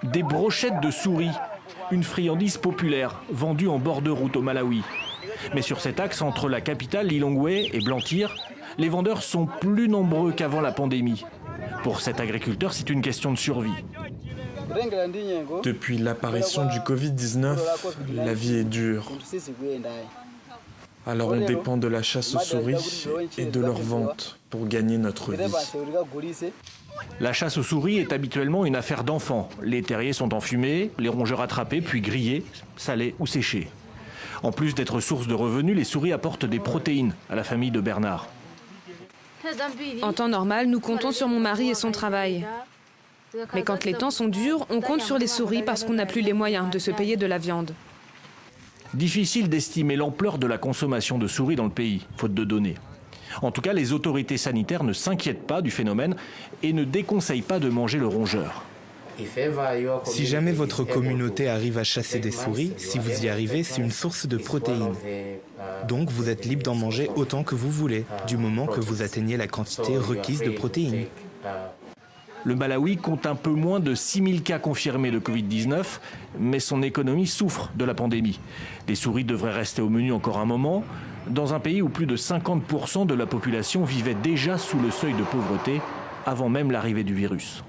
Des brochettes de souris, une friandise populaire vendue en bord de route au Malawi. Mais sur cet axe entre la capitale Lilongwe et Blantyre, les vendeurs sont plus nombreux qu'avant la pandémie. Pour cet agriculteur, c'est une question de survie. Depuis l'apparition du Covid-19, la vie est dure. Alors on dépend de la chasse aux souris et de leur vente pour gagner notre vie. La chasse aux souris est habituellement une affaire d'enfants. Les terriers sont enfumés, les rongeurs attrapés puis grillés, salés ou séchés. En plus d'être source de revenus, les souris apportent des protéines à la famille de Bernard. En temps normal, nous comptons sur mon mari et son travail. Mais quand les temps sont durs, on compte sur les souris parce qu'on n'a plus les moyens de se payer de la viande. Difficile d'estimer l'ampleur de la consommation de souris dans le pays, faute de données. En tout cas, les autorités sanitaires ne s'inquiètent pas du phénomène et ne déconseillent pas de manger le rongeur. Si jamais votre communauté arrive à chasser des souris, si vous y arrivez, c'est une source de protéines. Donc vous êtes libre d'en manger autant que vous voulez, du moment que vous atteignez la quantité requise de protéines. Le Malawi compte un peu moins de 6000 cas confirmés de Covid-19, mais son économie souffre de la pandémie. Les souris devraient rester au menu encore un moment, dans un pays où plus de 50% de la population vivait déjà sous le seuil de pauvreté avant même l'arrivée du virus.